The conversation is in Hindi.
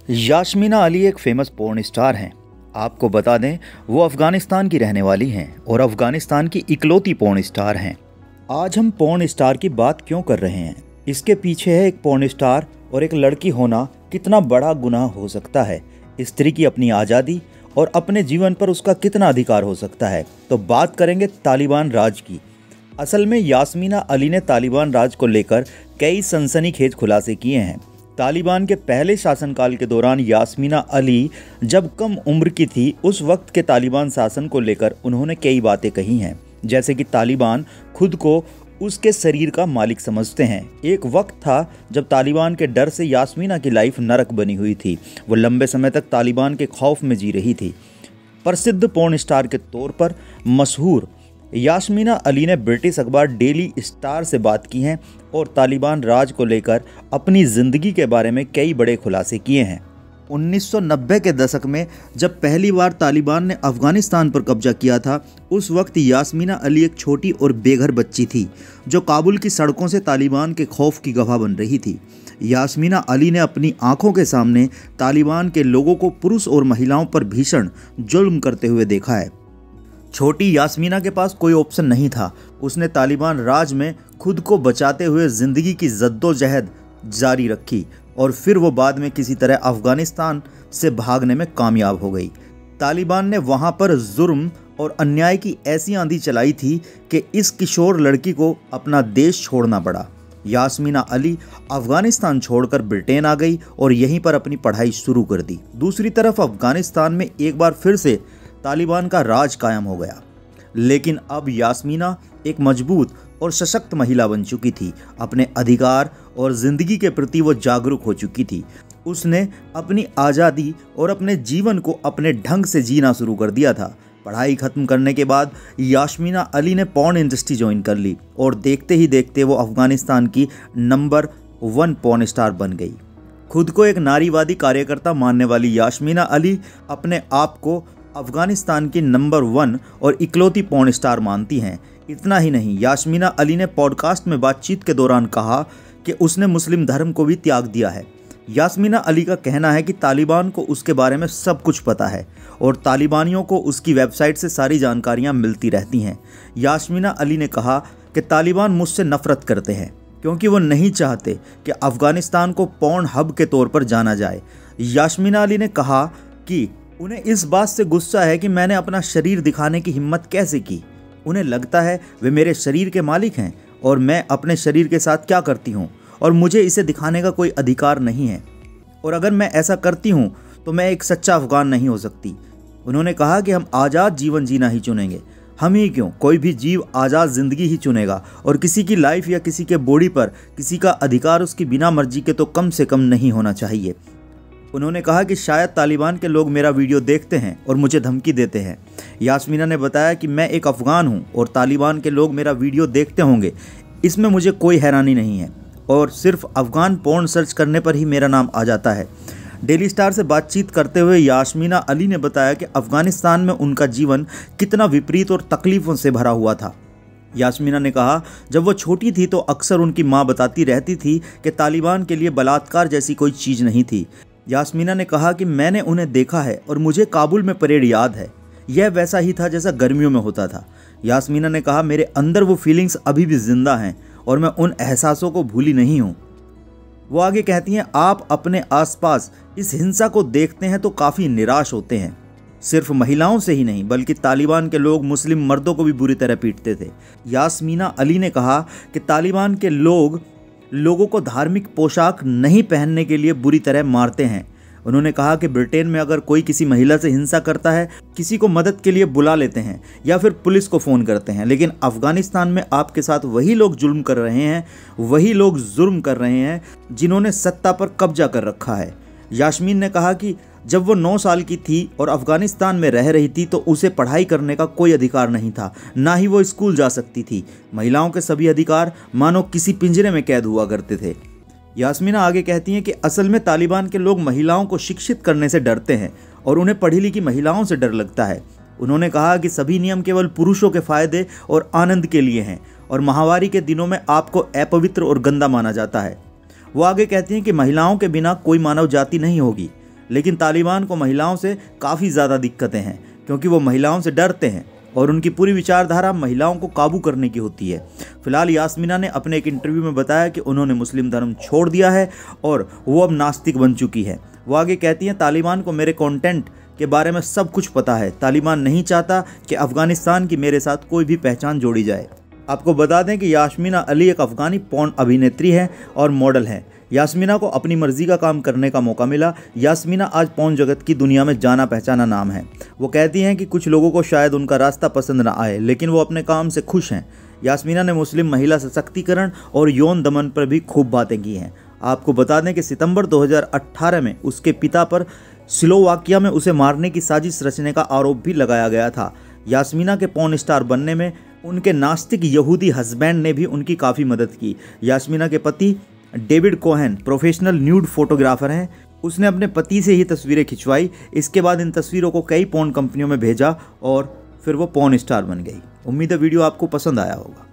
यास्मीना अली एक फेमस पोर्न स्टार हैं। आपको बता दें, वो अफ़गानिस्तान की रहने वाली हैं और अफ़गानिस्तान की इकलौती पोर्न स्टार हैं। आज हम पोर्न स्टार की बात क्यों कर रहे हैं, इसके पीछे है एक पोर्न स्टार और एक लड़की होना कितना बड़ा गुनाह हो सकता है, स्त्री की अपनी आज़ादी और अपने जीवन पर उसका कितना अधिकार हो सकता है। तो बात करेंगे तालिबान राज की। असल में यास्मीना अली ने तालिबान राज को लेकर कई सनसनीखेज खुलासे किए हैं। तालिबान के पहले शासनकाल के दौरान यास्मीना अली जब कम उम्र की थी, उस वक्त के तालिबान शासन को लेकर उन्होंने कई बातें कही हैं, जैसे कि तालिबान खुद को उसके शरीर का मालिक समझते हैं। एक वक्त था जब तालिबान के डर से यास्मीना की लाइफ नरक बनी हुई थी। वो लंबे समय तक तालिबान के खौफ में जी रही थी। प्रसिद्ध पोर्न स्टार के तौर पर मशहूर यास्मीना अली ने ब्रिटिश अखबार डेली स्टार से बात की है और तालिबान राज को लेकर अपनी ज़िंदगी के बारे में कई बड़े खुलासे किए हैं। 1990 के दशक में जब पहली बार तालिबान ने अफ़गानिस्तान पर कब्जा किया था, उस वक्त यास्मीना अली एक छोटी और बेघर बच्ची थी जो काबुल की सड़कों से तालिबान के खौफ की गवाह बन रही थी। यास्मीना अली ने अपनी आंखों के सामने तालिबान के लोगों को पुरुष और महिलाओं पर भीषण जुल्म करते हुए देखा है। छोटी यास्मीना के पास कोई ऑप्शन नहीं था। उसने तालिबान राज में खुद को बचाते हुए ज़िंदगी की जद्दोजहद जारी रखी और फिर वो बाद में किसी तरह अफ़गानिस्तान से भागने में कामयाब हो गई। तालिबान ने वहाँ पर जुर्म और अन्याय की ऐसी आंधी चलाई थी कि इस किशोर लड़की को अपना देश छोड़ना पड़ा। यास्मीना अली अफ़गानिस्तान छोड़कर ब्रिटेन आ गई और यहीं पर अपनी पढ़ाई शुरू कर दी। दूसरी तरफ अफ़गानिस्तान में एक बार फिर से तालिबान का राज कायम हो गया, लेकिन अब यास्मीना एक मजबूत और सशक्त महिला बन चुकी थी। अपने अधिकार और ज़िंदगी के प्रति वो जागरूक हो चुकी थी। उसने अपनी आज़ादी और अपने जीवन को अपने ढंग से जीना शुरू कर दिया था। पढ़ाई खत्म करने के बाद यास्मीना अली ने पोर्न इंडस्ट्री ज्वाइन कर ली और देखते ही देखते वो अफ़गानिस्तान की नंबर 1 पोर्न स्टार बन गई। खुद को एक नारीवादी कार्यकर्ता मानने वाली यास्मीना अली अपने आप को अफ़गानिस्तान की नंबर 1 और इकलौती पोर्न स्टार मानती हैं। इतना ही नहीं, यास्मीना अली ने पॉडकास्ट में बातचीत के दौरान कहा कि उसने मुस्लिम धर्म को भी त्याग दिया है। यास्मीना अली का कहना है कि तालिबान को उसके बारे में सब कुछ पता है और तालिबानियों को उसकी वेबसाइट से सारी जानकारियां मिलती रहती हैं। यास्मीना अली ने कहा कि तालिबान मुझसे नफरत करते हैं क्योंकि वो नहीं चाहते कि अफ़गानिस्तान को पोर्न हब के तौर पर जाना जाए। यास्मीना अली ने कहा कि उन्हें इस बात से गुस्सा है कि मैंने अपना शरीर दिखाने की हिम्मत कैसे की। उन्हें लगता है वे मेरे शरीर के मालिक हैं और मैं अपने शरीर के साथ क्या करती हूँ और मुझे इसे दिखाने का कोई अधिकार नहीं है, और अगर मैं ऐसा करती हूँ तो मैं एक सच्चा अफ़गान नहीं हो सकती। उन्होंने कहा कि हम आज़ाद जीवन जीना ही चुनेंगे। हम ही क्यों, कोई भी जीव आज़ाद ज़िंदगी ही चुनेगा और किसी की लाइफ या किसी के बॉडी पर किसी का अधिकार उसकी बिना मर्जी के तो कम से कम नहीं होना चाहिए। उन्होंने कहा कि शायद तालिबान के लोग मेरा वीडियो देखते हैं और मुझे धमकी देते हैं। यास्मीना ने बताया कि मैं एक अफ़गान हूं और तालिबान के लोग मेरा वीडियो देखते होंगे, इसमें मुझे कोई हैरानी नहीं है और सिर्फ अफ़गान पोर्न सर्च करने पर ही मेरा नाम आ जाता है। डेली स्टार से बातचीत करते हुए यास्मीना अली ने बताया कि अफ़गानिस्तान में उनका जीवन कितना विपरीत और तकलीफ़ों से भरा हुआ था। यास्मीना ने कहा, जब वो छोटी थी तो अक्सर उनकी माँ बताती रहती थी कि तालिबान के लिए बलात्कार जैसी कोई चीज़ नहीं थी। यास्मीना ने कहा कि मैंने उन्हें देखा है और मुझे काबुल में परेड याद है। यह वैसा ही था जैसा गर्मियों में होता था। यास्मीना ने कहा, मेरे अंदर वो फीलिंग्स अभी भी जिंदा हैं और मैं उन एहसासों को भूली नहीं हूँ। वो आगे कहती हैं, आप अपने आसपास इस हिंसा को देखते हैं तो काफ़ी निराश होते हैं। सिर्फ महिलाओं से ही नहीं बल्कि तालिबान के लोग मुस्लिम मर्दों को भी बुरी तरह पीटते थे। यास्मीना अली ने कहा कि तालिबान के लोगों को धार्मिक पोशाक नहीं पहनने के लिए बुरी तरह मारते हैं। उन्होंने कहा कि ब्रिटेन में अगर कोई किसी महिला से हिंसा करता है, किसी को मदद के लिए बुला लेते हैं या फिर पुलिस को फ़ोन करते हैं, लेकिन अफ़गानिस्तान में आपके साथ वही लोग जुल्म कर रहे हैं, वही लोग जुर्म कर रहे हैं जिन्होंने सत्ता पर कब्जा कर रखा है। यास्मीन ने कहा कि जब वो 9 साल की थी और अफ़गानिस्तान में रह रही थी तो उसे पढ़ाई करने का कोई अधिकार नहीं था, ना ही वो स्कूल जा सकती थी। महिलाओं के सभी अधिकार मानो किसी पिंजरे में कैद हुआ करते थे। यास्मीना आगे कहती हैं कि असल में तालिबान के लोग महिलाओं को शिक्षित करने से डरते हैं और उन्हें पढ़ी लिखी महिलाओं से डर लगता है। उन्होंने कहा कि सभी नियम केवल पुरुषों के फ़ायदे और आनंद के लिए हैं और माहवारी के दिनों में आपको अपवित्र और गंदा माना जाता है। वो आगे कहती हैं कि महिलाओं के बिना कोई मानव जाति नहीं होगी। लेकिन तालिबान को महिलाओं से काफ़ी ज़्यादा दिक्कतें हैं, क्योंकि वो महिलाओं से डरते हैं और उनकी पूरी विचारधारा महिलाओं को काबू करने की होती है। फिलहाल यास्मीना ने अपने एक इंटरव्यू में बताया कि उन्होंने मुस्लिम धर्म छोड़ दिया है और वो अब नास्तिक बन चुकी है। वो आगे कहती हैं, तालिबान को मेरे कंटेंट के बारे में सब कुछ पता है। तालिबान नहीं चाहता कि अफगानिस्तान की मेरे साथ कोई भी पहचान जोड़ी जाए। आपको बता दें कि यास्मीना अली एक अफगानी पॉर्न अभिनेत्री हैं और मॉडल हैं। यास्मीना को अपनी मर्जी का काम करने का मौका मिला। यास्मीना आज पॉर्न जगत की दुनिया में जाना पहचाना नाम है। वो कहती हैं कि कुछ लोगों को शायद उनका रास्ता पसंद ना आए, लेकिन वो अपने काम से खुश हैं। यास्मीना ने मुस्लिम महिला सशक्तिकरण और यौन दमन पर भी खूब बातें की हैं। आपको बता दें कि सितंबर 2018 में उसके पिता पर स्लोवाकिया में उसे मारने की साजिश रचने का आरोप भी लगाया गया था। यास्मीना के पॉर्न स्टार बनने में उनके नास्तिक यहूदी हस्बैंड ने भी उनकी काफ़ी मदद की। यास्मीना के पति David Cohen professional nude photographer हैं। उसने अपने पति से ही तस्वीरें खिंचवाई। इसके बाद इन तस्वीरों को कई पॉर्न कंपनियों में भेजा और फिर वो पॉर्न स्टार बन गई। उम्मीद है वीडियो आपको पसंद आया होगा।